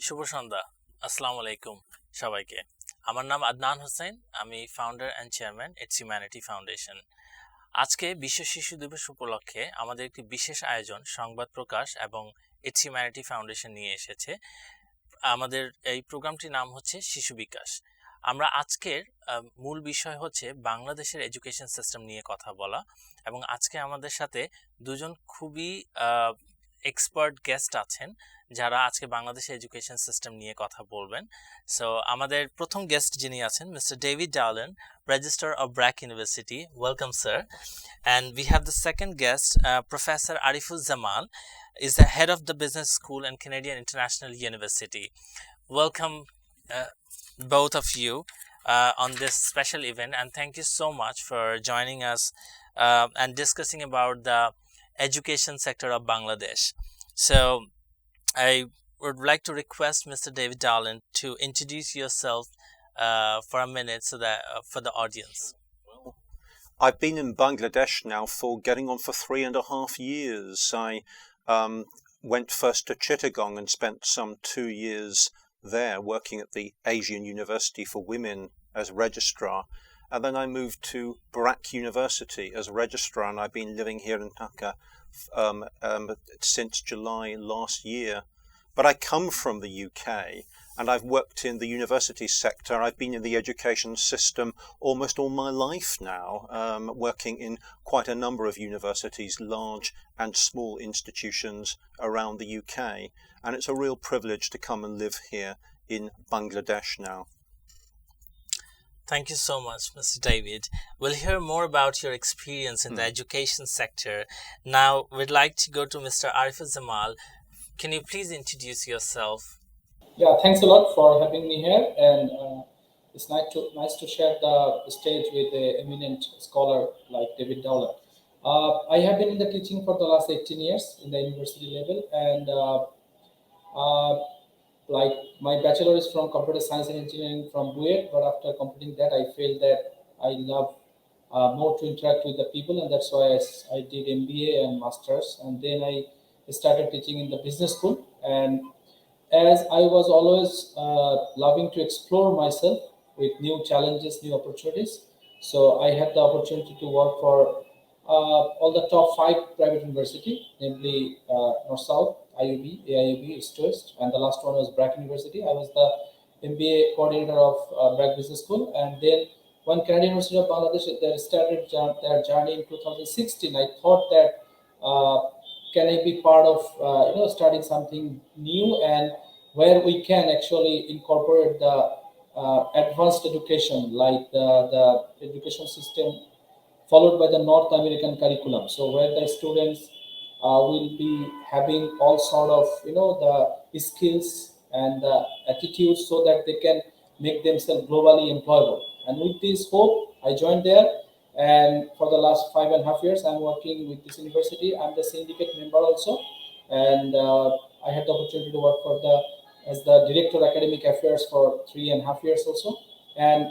শুভ সন্ধ্যা আসসালামু আলাইকুম সবাইকে আমার নাম আদনান হোসেন আমি founder and chairman It's Humanity Foundation আজকে বিশ্ব শিশু দিবস উপলক্ষে আমাদের একটি বিশেষ আয়োজন সংবাদ প্রকাশ এবং ইটস হিউম্যানিটি ফাউন্ডেশন নিয়ে এসেছে আমাদের এই প্রোগ্রামটির নাম হচ্ছে শিশু বিকাশ আমরা আজকের মূল বিষয় হচ্ছে বাংলাদেশের এডুকেশন সিস্টেম নিয়ে কথা বলা এবং আজকে আমাদের সাথে দুজন খুবই এক্সপার্ট গেস্ট আছেন যারা আজকে বাংলাদেশের এডুকেশন সিস্টেম নিয়ে কথা বলবেন সো আমাদের প্রথম গেস্ট যিনি আছেন mister David Dalen registrar of BRAC university welcome sir and we have the second guest Professor Ariful Zamal is the head of the business school and Canadian International University welcome both of you on this special event and thank you so much for joining us and discussing about the education sector of Bangladesh. So I would like to request Mr. David Darlin to introduce yourself for a minute so that for the audience. I've been in Bangladesh now for getting on for 3.5 years. I went first to Chittagong and spent some 2 years there working at the Asian University for Women as registrar. And then I moved to Brak University as registrar, and I've been living here in Dhaka since July last year. But I come from the UK, and I've worked in the university sector. I've been in the education system almost all my life now, working in quite a number of universities, large and small institutions around the UK. And it's a real privilege to come and live here in Bangladesh now. Thank you so much, Mr. David. We'll hear more about your experience in the education sector. Now, we'd like to go to Mr. Ariful Zamal. Can you please introduce yourself? Yeah, thanks a lot for having me here, and it's nice to share the stage with an eminent scholar like David Dowler. I have been in the teaching for the last 18 years in the university level, and like my bachelor is from computer science and engineering from BUET, but after completing that, I feel that I love more to interact with the people, and that's why I did MBA and masters, and then I started teaching in the business school. And as I was always loving to explore myself with new challenges, new opportunities, so I had the opportunity to work for all the top 5 private university, namely North South, IUB, AIUB, East West, and the last one was Brak University. I was the MBA coordinator of Brak Business School, and then when Canadian University of Bangladesh they started their journey in 2016, I thought that can I be part of starting something new and where we can actually incorporate the advanced education like the education system followed by the North American curriculum. So where the students will be having all sort of the skills and the attitudes so that they can make themselves globally employable. And with this hope, I joined there. And for the last 5.5 years, I'm working with this university. I'm the syndicate member also, and I had the opportunity to work as the director of academic affairs for 3.5 years also. And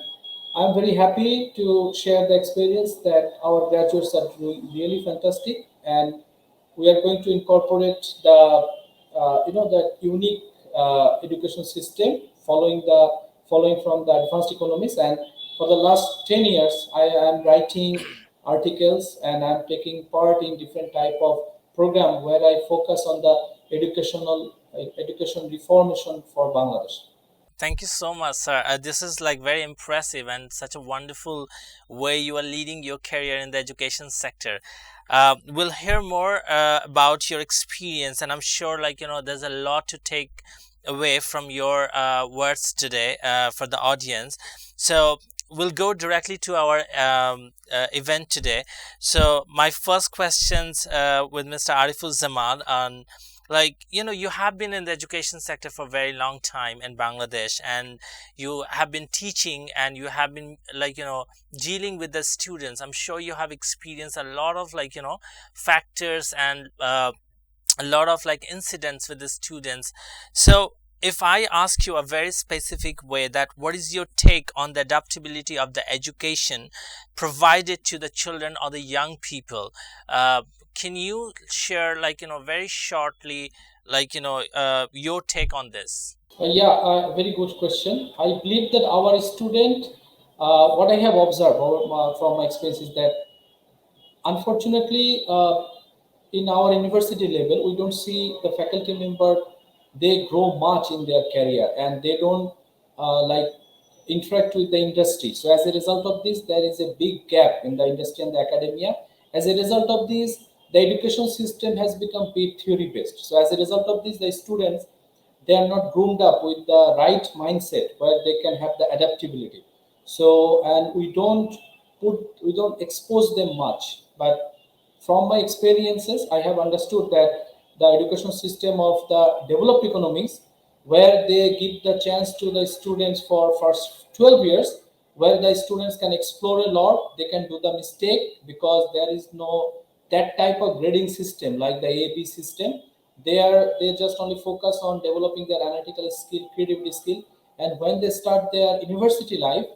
I'm very happy to share the experience that our graduates are doing really fantastic, and we are going to incorporate the the unique education system following from the advanced economies. And for the last 10 years, I am writing articles and I'm taking part in different type of program where I focus on the education reformation for Bangladesh. Thank you so much, sir. This is like very impressive and such a wonderful way you are leading your career in the education sector. We'll hear more about your experience, and I'm sure there's a lot to take away from your words today for the audience. So we'll go directly to our event today. So my first questions with Mr. Ariful Zamal on you have been in the education sector for a very long time in Bangladesh, and you have been teaching and you have been dealing with the students. I'm sure you have experienced a lot of factors and a lot of incidents with the students. So if I ask you a very specific way that what is your take on the adaptability of the education provided to the children or the young people, can you share very shortly your take on this? Very good question. I believe that our student, what I have observed from my experience is that unfortunately, in our university level, we don't see the faculty member, they grow much in their career and they don't like interact with the industry. So as a result of this, there is a big gap in the industry and the academia. As a result of this, the education system has become bit theory based. So as a result of this, the students, they are not groomed up with the right mindset where they can have the adaptability. So and we don't expose them much. But from my experiences, I have understood that the education system of the developed economies, where they give the chance to the students for first 12 years, where the students can explore a lot, they can do the mistake because there is no that type of grading system like the AB system. They just only focus on developing their analytical skill, creativity skill, and when they start their university life,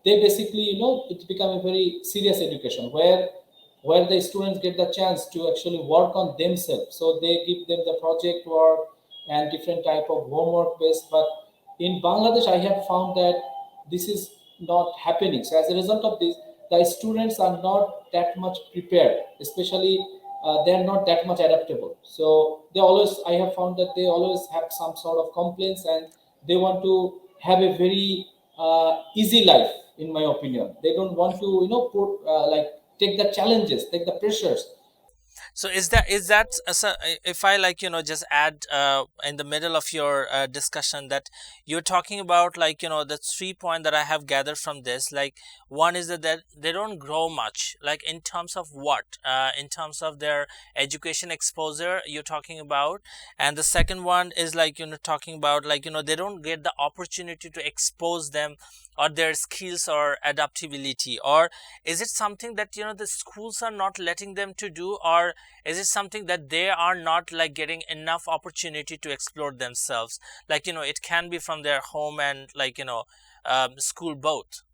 they basically it's become a very serious education where the students get the chance to actually work on themselves. So they give them the project work and different type of homework based. But in Bangladesh, I have found that this is not happening. So as a result of this, the students are not that much prepared, especially they are not that much adaptable. So they always, I have found that they always have some sort of complaints and they want to have a very easy life. In my opinion, they don't want to put like take the challenges, take the pressures. So is that so if I like just add in the middle of your discussion that you're talking about like the 3 point that I have gathered from this, like one is that they don't grow much, like in terms of what, in terms of their education exposure you're talking about, and the second one is like talking about like they don't get the opportunity to expose them or their skills or adaptability, or is it something that the schools are not letting them to do, or is it something that they are not like getting enough opportunity to explore themselves? Like it can be from their home and like school both.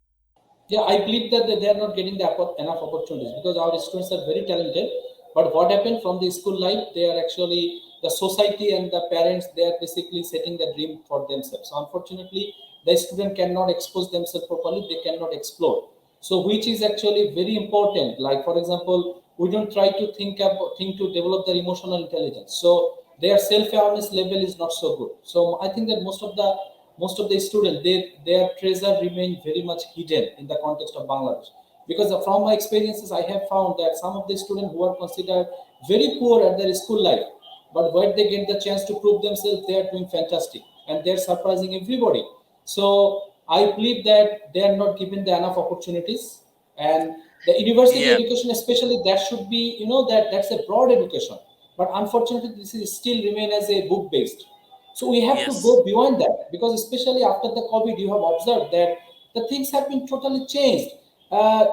Yeah, I believe that they are not getting the enough opportunities because our students are very talented. But what happened from the school life, they are actually the society and the parents, they are basically setting the dream for themselves. So unfortunately, the student cannot expose themselves properly, they cannot explore. So which is actually very important. Like for example, we don't try to think to develop their emotional intelligence. So their self-awareness level is not so good. So I think that most of the students, their treasure remain very much hidden in the context of Bangladesh. Because from my experiences, I have found that some of the students who are considered very poor at their school life, but when they get the chance to prove themselves, they are doing fantastic and they're surprising everybody. So I believe that they are not given the enough opportunities, and the university Yeah. education, especially, that should be that's a broad education. But unfortunately, this is still remain as a book based. So we have to Yes. go beyond that because especially after the COVID, you have observed that the things have been totally changed.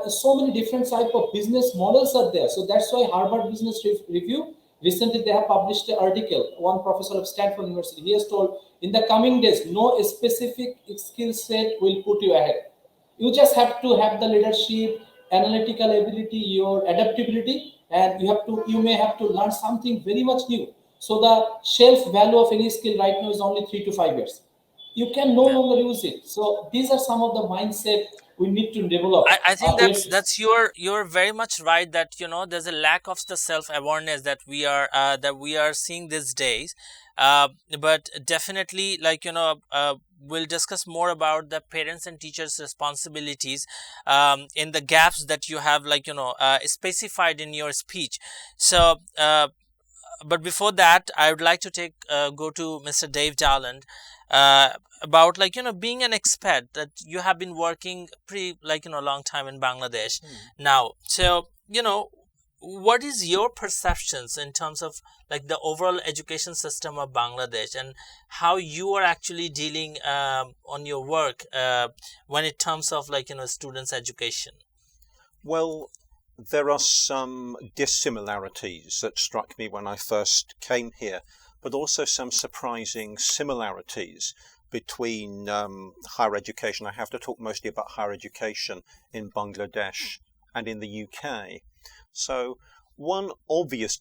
So many different type of business models are there. So that's why Harvard Business Review recently they have published an article. One professor of Stanford University, he has told in the coming days, no specific skill set will put you ahead. You just have to have the leadership, analytical ability, your adaptability, and you may have to learn something very much new. So the shelf value of any skill right now is only 3 to 5 years. You can no Yeah. longer use it. So these are some of the mindset we need to develop. I think With that's you're very much right that there's a lack of the self awareness that we are seeing these days, uh, but definitely like we'll discuss more about the parents and teachers responsibilities in the gaps that you have like specified in your speech. So but before that, I would like to take go to Mr. Dave Darland about like being an expat that you have been working pretty like a long time in Bangladesh now. So what is your perceptions in terms of like the overall education system of Bangladesh and how you are actually dealing on your work when it comes of like students' education? Well, there are some dissimilarities that struck me when I first came here, but also some surprising similarities between higher education. I have to talk mostly about higher education in Bangladesh and in the UK. So one obvious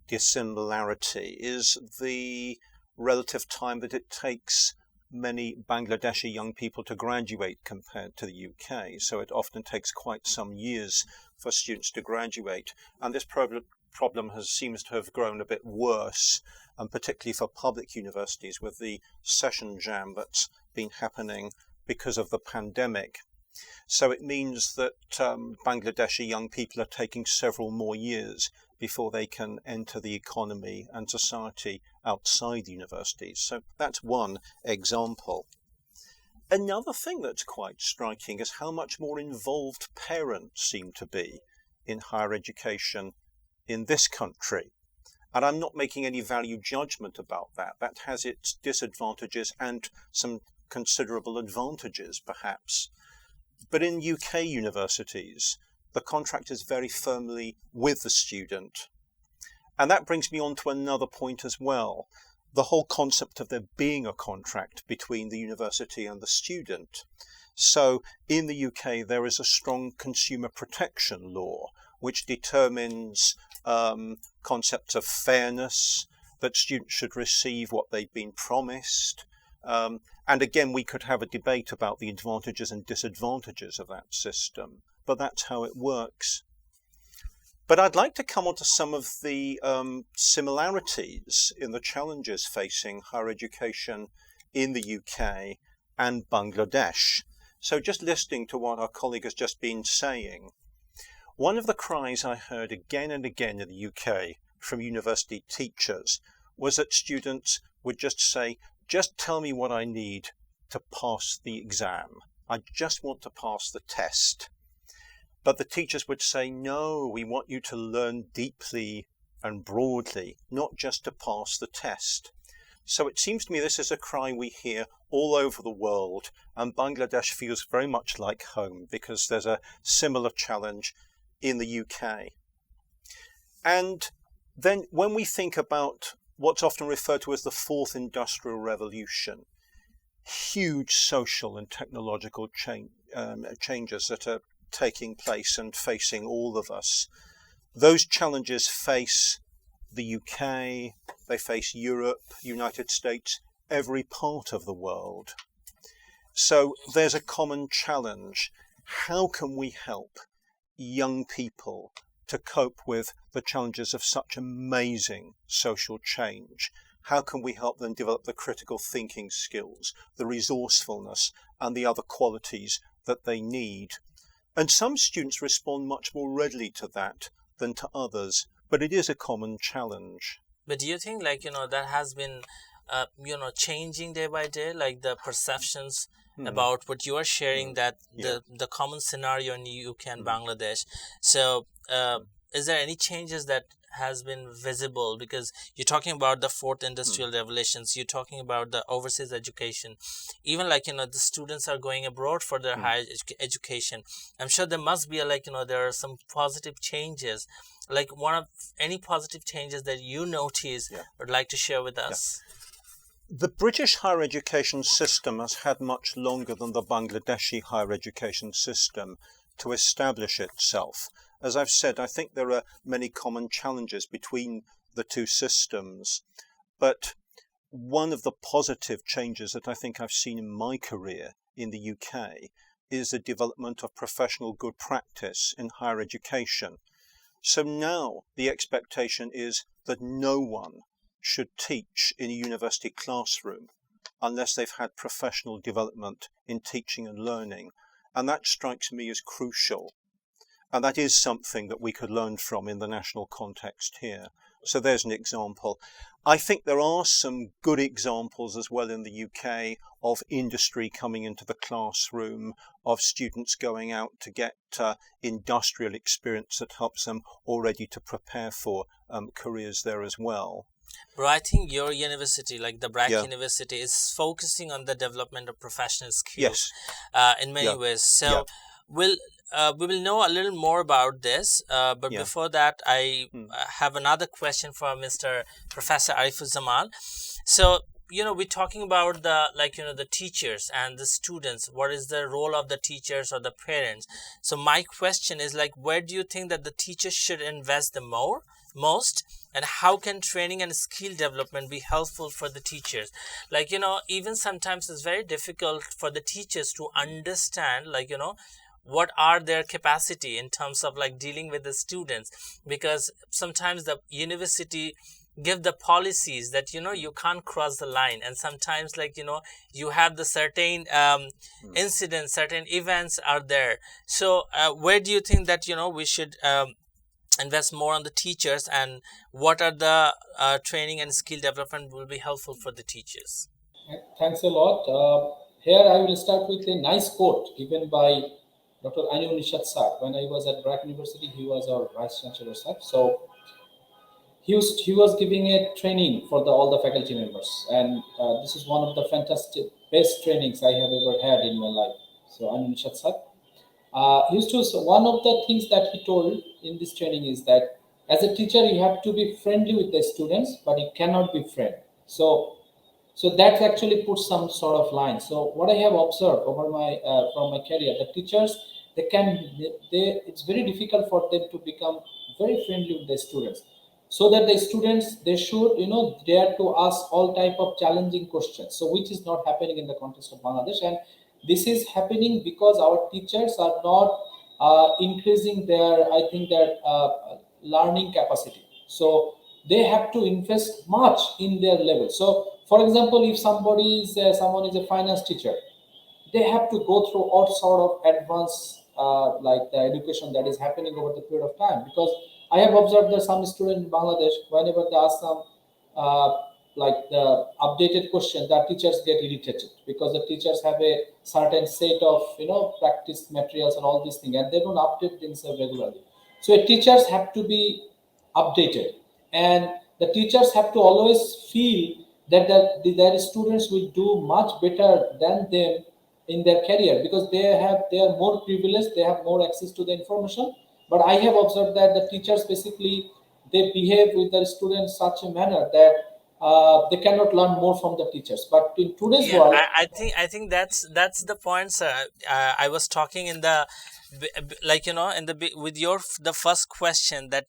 dissimilarity is the relative time that it takes many Bangladeshi young people to graduate compared to the UK. So it often takes quite some years for students to graduate. And this problem seems to have grown a bit worse, and particularly for public universities with the session jam that's been happening because of the pandemic. So it means that Bangladeshi young people are taking several more years before they can enter the economy and society outside the universities. So that's one example. Another thing that's quite striking is how much more involved parents seem to be in higher education in this country. And I'm not making any value judgment about that. That has its disadvantages and some considerable advantages, perhaps. But in UK universities, the contract is very firmly with the student. And that brings me on to another point as well. The whole concept of there being a contract between the university and the student. So in the UK, there is a strong consumer protection law, which determines concepts of fairness, that students should receive what they've been promised. And again, we could have a debate about the advantages and disadvantages of that system, but that's how it works. But I'd like to come on to some of the similarities in the challenges facing higher education in the UK and Bangladesh. So just listening to what our colleague has just been saying, one of the cries I heard again and again in the UK from university teachers was that students would just say, just tell me what I need to pass the exam. I just want to pass the test. But the teachers would say, no, we want you to learn deeply and broadly, not just to pass the test. So it seems to me this is a cry we hear all over the world, and Bangladesh feels very much like home because there's a similar challenge in the UK. And then when we think about what's often referred to as the fourth industrial revolution, huge social and technological changes that are taking place and facing all of us. Those challenges face the UK, they face Europe, United States, every part of the world. So there's a common challenge. How can we help young people to cope with the challenges of such amazing social change? How can we help them develop the critical thinking skills, the resourcefulness, and the other qualities that they need? And some students respond much more readily to that than to others, but it is a common challenge. But do you think, that has been, changing day by day, like the perceptions about what you are sharing, that the common scenario in UK and Bangladesh. So is there any changes that has been visible? Because you're talking about the fourth industrial revolutions, you're talking about the overseas education, even the students are going abroad for their higher education. I'm sure there must be there are some positive changes, any positive changes that you notice would like to share with us. The British higher education system has had much longer than the Bangladeshi higher education system to establish itself. As I've said, I think there are many common challenges between the two systems, but one of the positive changes that I think I've seen in my career in the UK is the development of professional good practice in higher education. So now the expectation is that no one should teach in a university classroom unless they've had professional development in teaching and learning. And that strikes me as crucial. And that is something that we could learn from in the national context here. So there's an example. I think there are some good examples as well in the UK of industry coming into the classroom, of students going out to get industrial experience that helps them already to prepare for careers there as well. Bro, I think your university, the BRAC University, is focusing on the development of professional skills in many ways. So we will know a little more about this. But before that, I have another question for Mr. Professor Arifuzzaman. So, we're talking about the, the teachers and the students. What is the role of the teachers or the parents? So my question is, like, where do you think that the teachers should invest the most, and how can training and skill development be helpful for the teachers? Like, even sometimes it's very difficult for the teachers to understand, what are their capacity in terms of like dealing with the students, because sometimes the university give the policies that you can't cross the line, and sometimes you have the certain incidents, certain events are there. So where do you think that we should invest more on the teachers, and what are the training and skill development will be helpful for the teachers? Thanks a lot. Here I will start with a nice quote given by Dr. Anu Nishat sir. When I was at Brack University, he was our vice chancellor sir. So he was giving a training for all the faculty members, and this is one of the fantastic best trainings I have ever had in my life. So Anu Nishat sir. So one of the things that he told in this training is that as a teacher you have to be friendly with the students, but you cannot be friend. So that actually puts some sort of line. So what I have observed over my from my career, the teachers it's very difficult for them to become very friendly with the students, so that the students they should dare to ask all type of challenging questions. So which is not happening in the context of Bangladesh, and this is happening because our teachers are not increasing their learning capacity. So they have to invest much in their level. So for example, if someone is a finance teacher, they have to go through all sort of advanced like the education that is happening over the period of time, because I have observed that some students in Bangladesh, whenever they ask some like the updated question, the teachers get irritated because the teachers have a certain set of practice materials and all these things, and they don't update themselves regularly. So teachers have to be updated, and the teachers have to always feel that their students will do much better than them in their career, because they are more privileged, they have more access to the information. But I have observed that the teachers basically they behave with their students such a manner that they cannot learn more from the teachers. But in today's Yeah, world, I think that's the point, sir. I was talking in the with the first question, that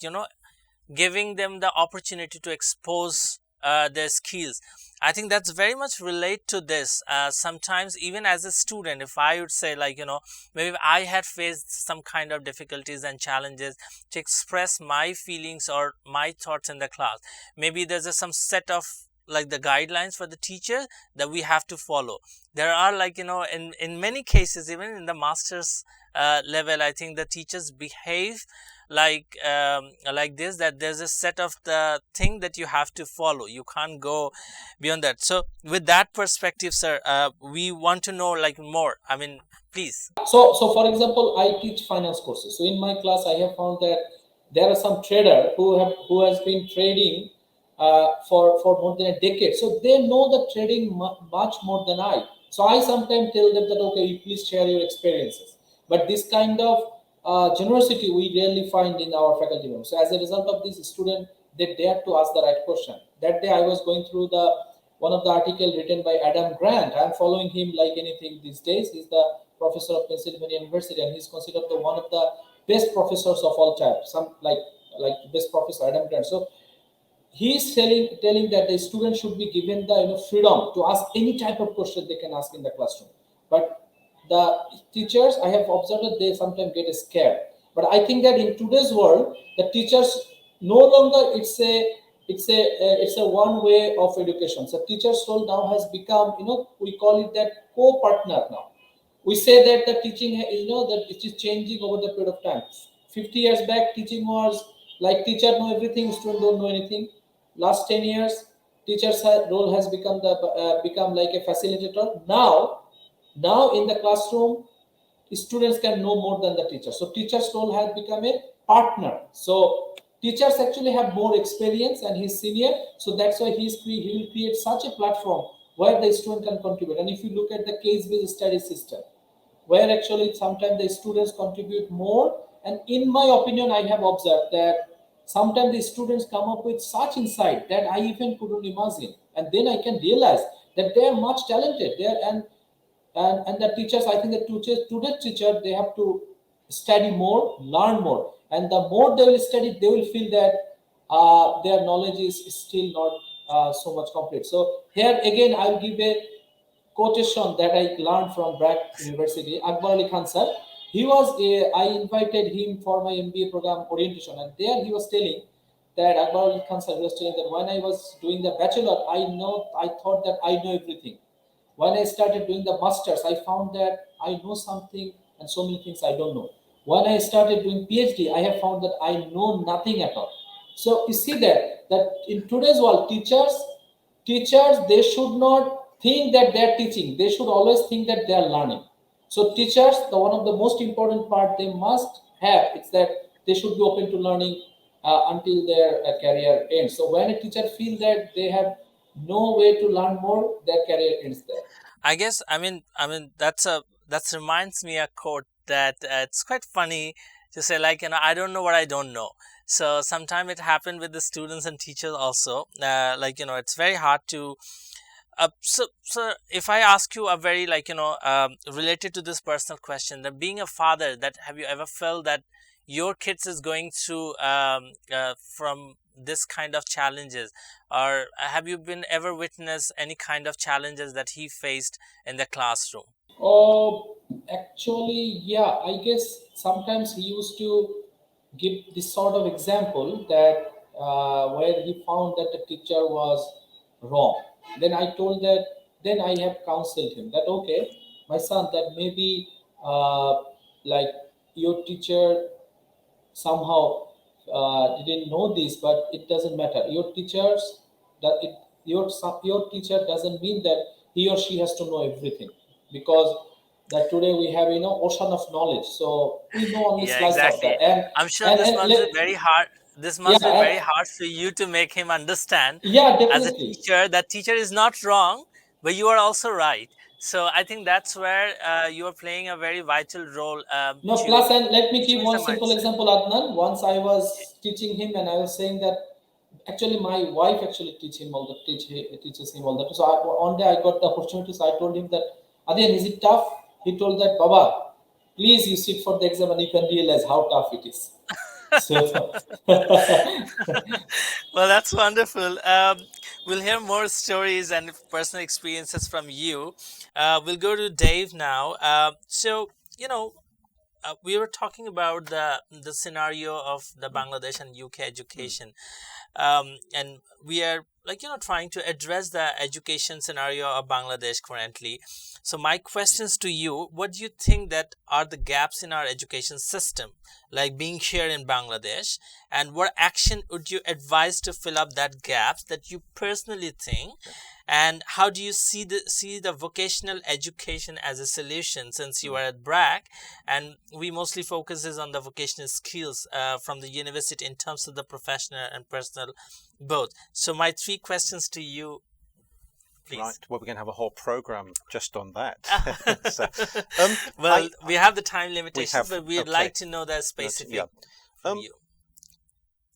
giving them the opportunity to expose their skills. I think that's very much relate to this. Sometimes even as a student, if I would say maybe I had faced some kind of difficulties and challenges to express my feelings or my thoughts in the class, maybe there's some set of the guidelines for the teacher that we have to follow. There are in many cases, even in the master's level, I think the teachers behave like this, that there's a set of the thing that you have to follow, you can't go beyond that. So with that perspective, sir, we want to know more. I mean, please. so for example, I teach finance courses. So in my class, I have found that there are some trader who has been trading for more than a decade. So they know the trading much more than I. So I sometimes tell them that, okay, you please share your experiences. But this kind of generosity we rarely find in our faculty members. So as a result of this, student they dare to ask the right question. That day I was going through one of the article written by Adam Grant. I'm following him like anything these days. He's the professor of Pennsylvania University, and he's considered one of the best professors of all time. Some like best professor Adam Grant. So he's telling that the students should be given the freedom to ask any type of question they can ask in the classroom. But the teachers, I have observed that they sometimes get scared. But I think that in today's world, the teachers no longer it's a one way of education. So teachers role now has become we call it that co-partner now. We say that the teaching that it is changing over the period of time. 50 years back, teaching was like teacher know everything, student don't know anything. Last 10 years, teacher's role has become like a facilitator. Now in the classroom, students can know more than the teacher. So teacher's role has become a partner. So teachers actually have more experience and he's senior. So that's why he will create such a platform where the student can contribute. And if you look at the case-based study system, where actually sometimes the students contribute more. And in my opinion, I have observed that sometimes the students come up with such insight that I even couldn't imagine. and then I can realize that they are much talented. They are and the teachers, I think the today's teacher, they have to study more, learn more, and the more they will study, they will feel that their knowledge is still not so much complete. So here again, I will give a quotation that I learned from Bragg University. Akbar Ali Khan sir, I invited him for my MBA program orientation, and there he was telling that Akbar Ali Khan sir was telling that when I was doing the bachelor, I thought that I know everything. When I started doing the masters, I found that I know something and so many things I don't know. When I started doing PhD, I have found that I know nothing at all. So you see that in today's world, teachers, they should not think that they're teaching. They should always think that they're learning. So teachers, one of the most important part they must have is that they should be open to learning until their career ends. So when a teacher feels that they have no way to learn more, their career ends there. I guess I mean that reminds me a quote that it's quite funny to say, like, I don't know what I don't know. So sometimes it happened with the students and teachers also. It's very hard to. So if I ask you a very related to this personal question, that being a father, that have you ever felt that your kids is going through from this kind of challenges, or have you been ever witnessed any kind of challenges that he faced in the classroom? Oh, actually, yeah. I guess sometimes he used to give this sort of example that where he found that the teacher was wrong. Then I told that. Then I have counseled him that okay, my son, that maybe like your teacher somehow didn't know this, but it doesn't matter. Your teacher doesn't mean that he or she has to know everything, because that today we have ocean of knowledge, so we know only Yeah, slice of exactly. that. And I'm sure and this and must be let, very hard. This yeah, must be very hard for you to make him understand yeah, as a definitely. teacher that teacher is not wrong, but you are also right. So I think that's where you are playing a very vital role No, to plus, and let me give change the one simple mindset. example, Adnan. Once I was teaching him, and I was saying that actually my wife actually teaches him all that. So one day I got the opportunity, so I told him that, Adyan, is it tough? He told that, Baba, please you sit for the exam and you can realize how tough it is. So Well, that's wonderful. We'll hear more stories and personal experiences from you. We'll go to Dave now. We were talking about the scenario of the Bangladesh and UK education, and we are trying to address the education scenario of Bangladesh currently. So my questions to you: what do you think that are the gaps in our education system, like being here in Bangladesh, and what action would you advise to fill up that gaps that you personally think? And how do you see the vocational education as a solution, since you are at BRAC and we mostly focuses on the vocational skills from the university in terms of the professional and personal both. So my three questions to you, please. Right. Well, we're going to have a whole program just on that. Well, we have the time limitations, but we'd okay. like to know that specific from you.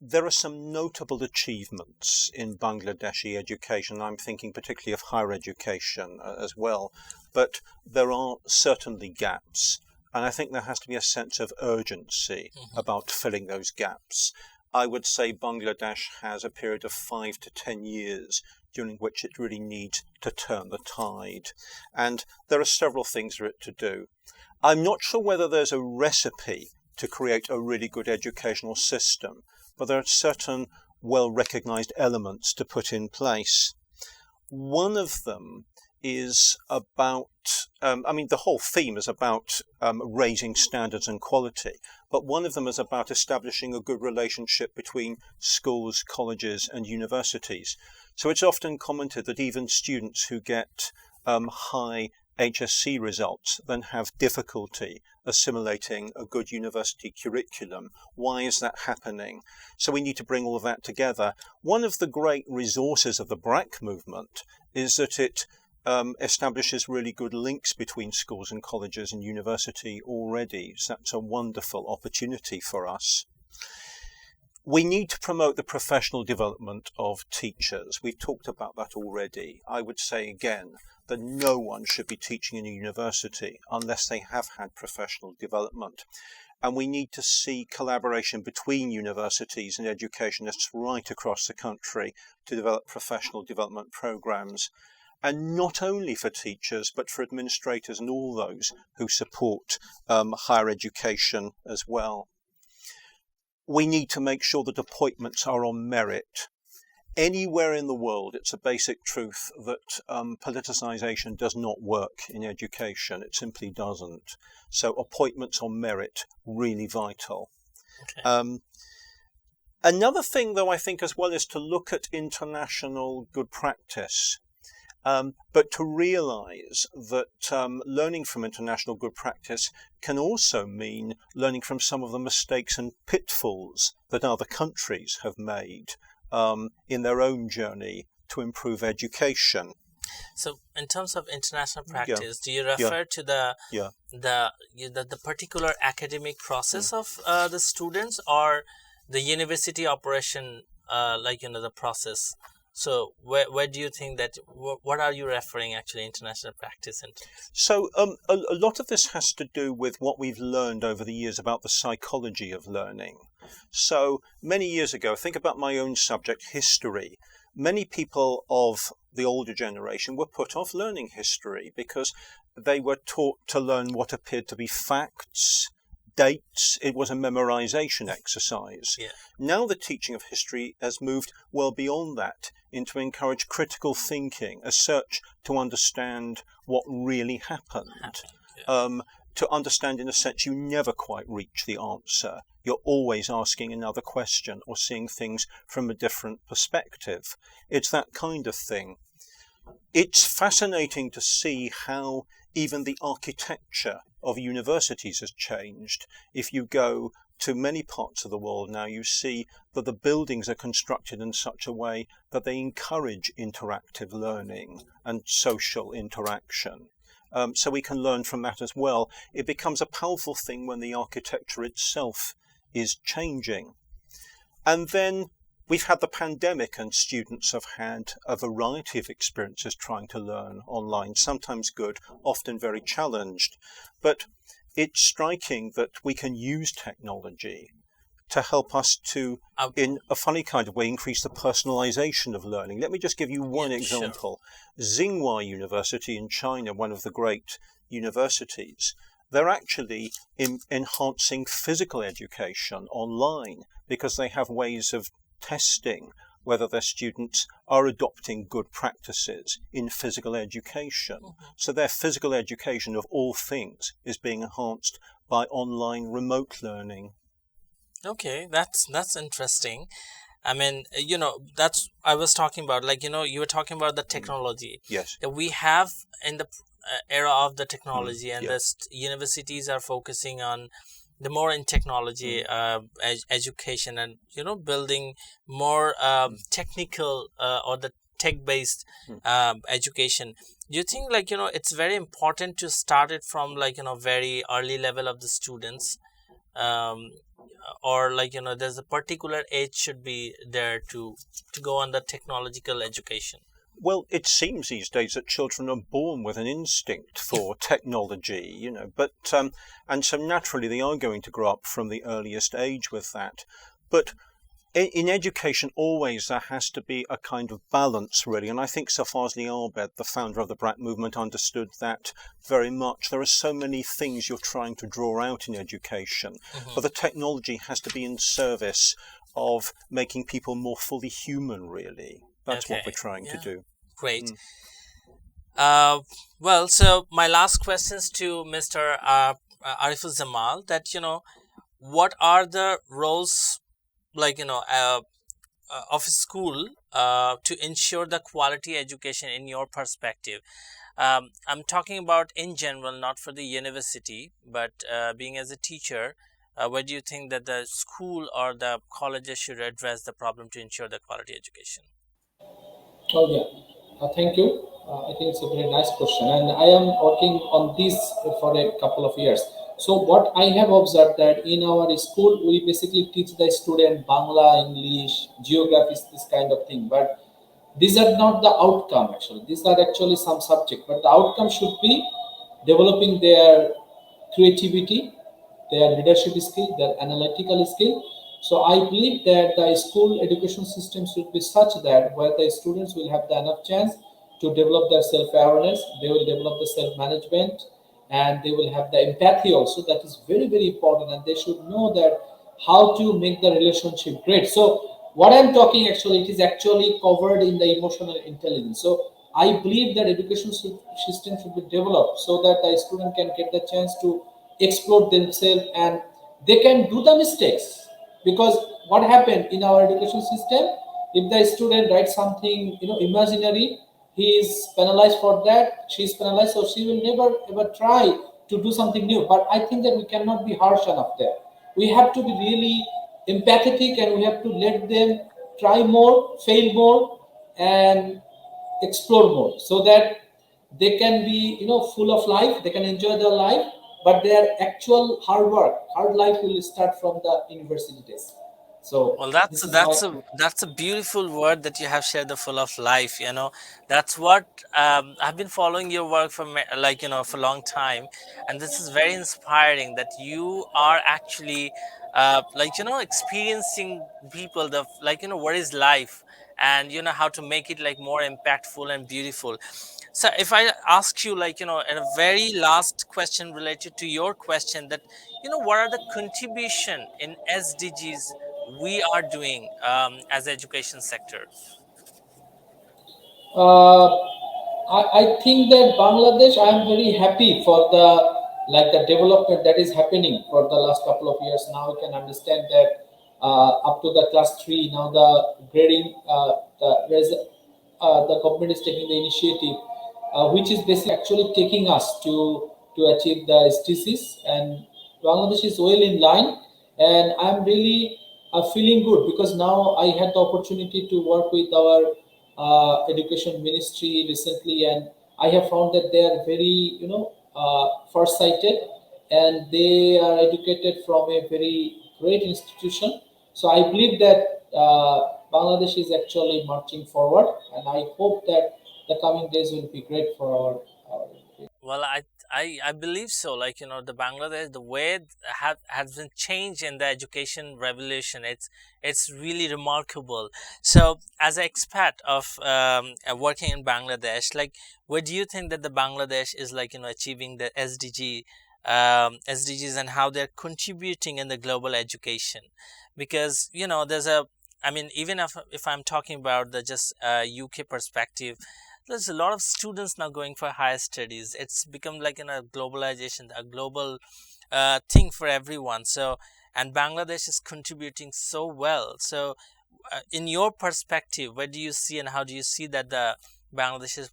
There are some notable achievements in Bangladeshi education. I'm thinking particularly of higher education as well. But there are certainly gaps. And I think there has to be a sense of urgency about filling those gaps. I would say Bangladesh has a period of 5 to 10 years during which it really needs to turn the tide. And there are several things for it to do. I'm not sure whether there's a recipe to create a really good educational system, but there are certain well-recognized elements to put in place. One of them is about, the whole theme is about raising standards and quality, but one of them is about establishing a good relationship between schools, colleges and universities. So it's often commented that even students who get high HSC results then have difficulty assimilating a good university curriculum. Why is that happening? So we need to bring all of that together. One of the great resources of the BRAC movement is that it establishes really good links between schools and colleges and university already. So that's a wonderful opportunity for us. We need to promote the professional development of teachers. We've talked about that already. I would say again that no one should be teaching in a university unless they have had professional development. And we need to see collaboration between universities and educationists right across the country to develop professional development programs. And not only for teachers, but for administrators and all those who support higher education as well. We need to make sure that appointments are on merit. Anywhere in the world, it's a basic truth that politicisation does not work in education. It simply doesn't. So appointments on merit, really vital. Okay. Another thing, though, I think as well is to look at international good practice. But to realise that learning from international good practice can also mean learning from some of the mistakes and pitfalls that other countries have made in their own journey to improve education. So, in terms of international practice, do you refer to the particular academic process of the students, or the university operation, the process? So where do you think that, what are you referring actually international practice into? So a lot of this has to do with what we've learned over the years about the psychology of learning. So many years ago, think about my own subject, history. Many people of the older generation were put off learning history because they were taught to learn what appeared to be facts, dates. It was a memorization exercise. Yeah. Now the teaching of history has moved well beyond that into encourage critical thinking, a search to understand what really happened. To understand, in a sense, you never quite reach the answer. You're always asking another question or seeing things from a different perspective. It's that kind of thing. It's fascinating to see how even the architecture of universities has changed. If you go to many parts of the world now, you see that the buildings are constructed in such a way that they encourage interactive learning and social interaction. So we can learn from that as well. It becomes a powerful thing when the architecture itself is changing. And then we've had the pandemic, and students have had a variety of experiences trying to learn online, sometimes good, often very challenged. But it's striking that we can use technology to help us to, in a funny kind of way, increase the personalization of learning. Let me just give you one example. Sure. Tsinghua University in China, one of the great universities, they're actually enhancing physical education online because they have ways of testing whether their students are adopting good practices in physical education. Mm-hmm. So their physical education of all things is being enhanced by online remote learning. Okay, that's interesting. I mean, that's I was talking about, you were talking about the technology. Yes. That we have in the era of the technology, and the universities are focusing on the more in technology education, and building more technical or the tech-based education. Do you think it's very important to start it from very early level of the students, or there's a particular age should be there to go on the technological education? Well, it seems these days that children are born with an instinct for technology, but and so naturally they are going to grow up from the earliest age with that. But in education, always there has to be a kind of balance, really. And I think Safazli Arbed, the founder of the Brat movement, understood that very much. There are so many things you're trying to draw out in education, but the technology has to be in service of making people more fully human, really. That's what we're trying to do. Great. Well, so my last questions to Mr. Ariful Jamal, that, what are the roles, of a school to ensure the quality education in your perspective? I'm talking about in general, not for the university, but being as a teacher, where do you think that the school or the colleges should address the problem to ensure the quality education? Oh, yeah. Thank you. I think it's a very nice question. And I am working on this for a couple of years. So what I have observed that in our school we basically teach the student Bangla, English, geography, this kind of thing. But these are not the outcome actually. These are actually some subject, but the outcome should be developing their creativity, their leadership skill, their analytical skill. So I believe that the school education system should be such that where the students will have the enough chance to develop their self-awareness, they will develop the self-management, and they will have the empathy also. That is very, very important, and they should know that how to make the relationship great. So what I'm talking actually, it is actually covered in the emotional intelligence. So I believe that education system should be developed so that the student can get the chance to explore themselves and they can do the mistakes. Because what happened in our education system, if the student writes something imaginary, he is penalized for that, she is penalized, so she will never ever try to do something new. But I think that we cannot be harsh enough there. We have to be really empathetic, and we have to let them try more, fail more, and explore more, so that they can be full of life, they can enjoy their life, but their actual hard life will start from the university days. So Well, this is my. that's a beautiful word that you have shared, the full of life. That's what I've been following your work for for a long time, and this is very inspiring that you are actually experiencing people the what is life, and how to make it like more impactful and beautiful. So if I ask you in a very last question related to your question, that what are the contribution in SDGs we are doing as education sector? Uh, I think that Bangladesh, I am very happy for the development that is happening for the last couple of years. Now we can understand that up to the class 3, now the grading, the government is taking the initiative, which is basically actually taking us to achieve the SDGs, and Bangladesh is well in line, and I'm really feeling good because now I had the opportunity to work with our education ministry recently, and I have found that they are very farsighted, and they are educated from a very great institution. So I believe that Bangladesh is actually marching forward, and I hope that the coming days will be great for our Well, I believe so. The Bangladesh, the way has been changed in the education revolution. It's really remarkable. So, as an expat of working in Bangladesh, where do you think that the Bangladesh is achieving the SDGs, and how they're contributing in the global education? Because there's a, I mean, even if I'm talking about the just UK perspective, there's a lot of students now going for higher studies. It's become like a globalization, a global thing for everyone. So, and Bangladesh is contributing so well. So, in your perspective, where do you see and how do you see that the Bangladesh is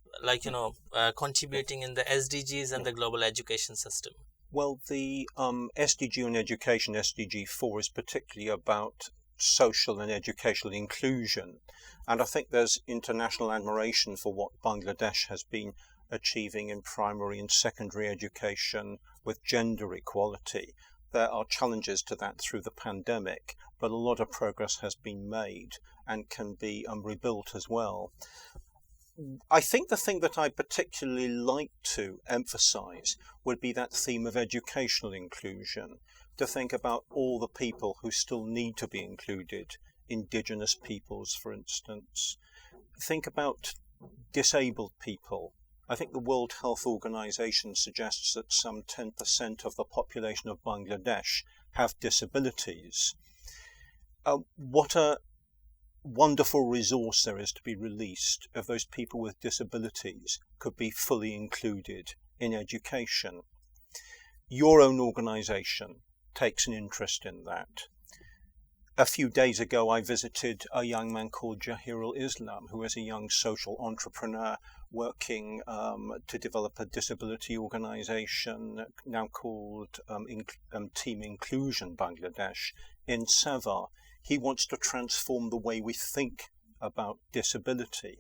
contributing in the SDGs and the global education system? Well, the SDG on education, SDG 4, is particularly about social and educational inclusion. And I think there's international admiration for what Bangladesh has been achieving in primary and secondary education with gender equality. There are challenges to that through the pandemic, but a lot of progress has been made and can be rebuilt as well. I think the thing that I particularly like to emphasize would be that theme of educational inclusion, to think about all the people who still need to be included, indigenous peoples, for instance. Think about disabled people. I think the World Health Organization suggests that some 10% of the population of Bangladesh have disabilities. What a wonderful resource there is to be released if those people with disabilities could be fully included in education. Your own organization takes an interest in that. A few days ago, I visited a young man called Jahirul Islam, who is a young social entrepreneur working to develop a disability organization now called Team Inclusion Bangladesh in Savar. He wants to transform the way we think about disability.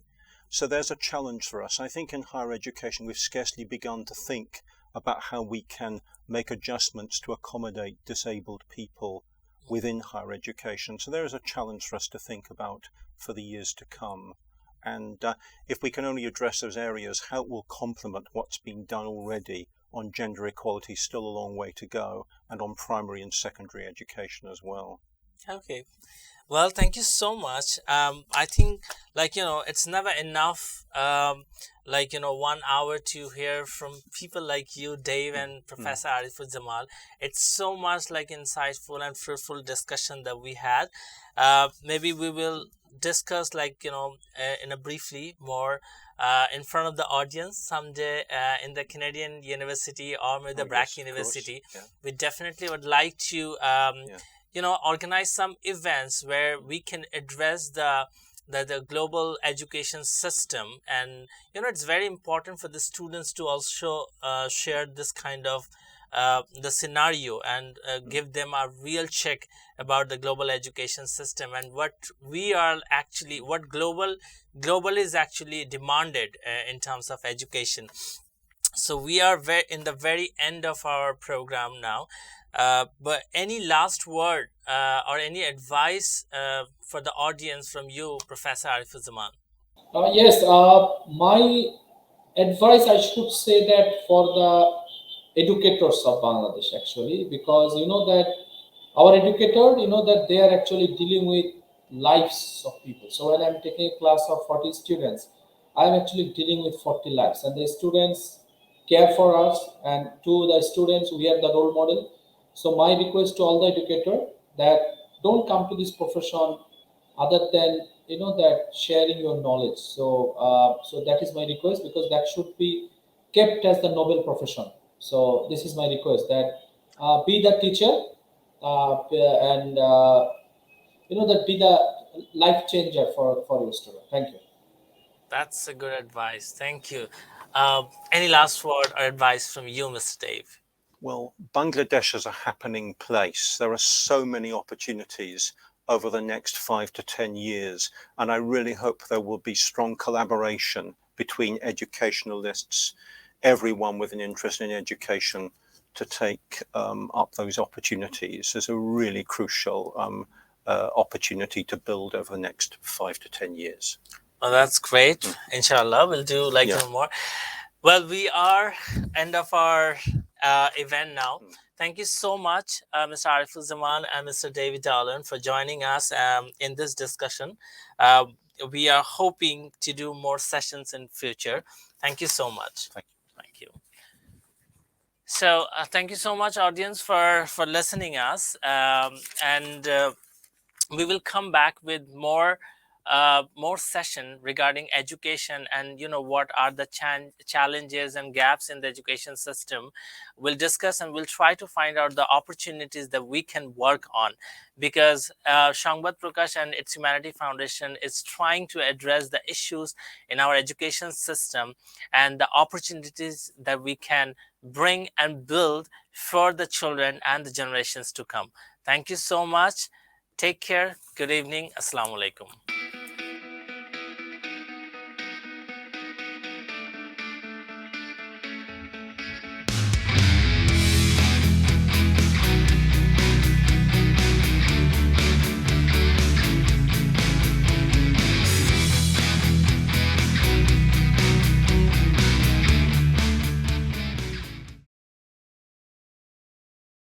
So there's a challenge for us. I think in higher education, we've scarcely begun to think about how we can make adjustments to accommodate disabled people within higher education. So there is a challenge for us to think about for the years to come. And if we can only address those areas, how it will complement what's been done already on gender equality, still a long way to go, and on primary and secondary education as well. Okay. Well, thank you so much. I think, it's never enough, 1 hour to hear from people like you, Dave, and Professor Arifuzzaman. It's so much insightful and fruitful discussion that we had. Maybe we will discuss in a briefly more in front of the audience someday in the Canadian University or maybe the Brack University. Yeah. We definitely would like to organize some events where we can address the global education system, and it's very important for the students to also share this kind of the scenario and give them a real check about the global education system and what global is actually demanded in terms of education. So we are in the very end of our program now. But any last word or any advice for the audience from you, Professor Arifuzzaman? Yes, my advice, I should say that for the educators of Bangladesh, actually, because that our educator, that they are actually dealing with lives of people. So when I'm taking a class of 40 students, I'm actually dealing with 40 lives, and the students care for us, and to the students, we are the role model. So my request to all the educator that don't come to this profession other than that sharing your knowledge. So that is my request, because that should be kept as the noble profession. So this is my request, that be the teacher, and that be the life changer for your student. Thank you. That's a good advice. Thank you. Any last word or advice from you, Mr. Dave? Well, Bangladesh is a happening place. There are so many opportunities over the next 5 to 10 years, and I really hope there will be strong collaboration between educationalists, everyone with an interest in education, to take up those opportunities. There's a really crucial opportunity to build over the next 5 to 10 years. Well, that's great. Inshallah, we'll do more. Well, we are end of our event now. Thank you so much, Mr. Arifuzzaman and Mr. David Darlan, for joining us in this discussion. We are hoping to do more sessions in future. Thank you so much. Thank you. So thank you so much, audience, for listening us, and we will come back with more session regarding education and what are the challenges and gaps in the education system. We'll discuss and we'll try to find out the opportunities that we can work on, because Songbad Prokash and its Humanity Foundation is trying to address the issues in our education system and the opportunities that we can bring and build for the children and the generations to come. Thank you so much. Take care. Good evening. Assalamu alaikum.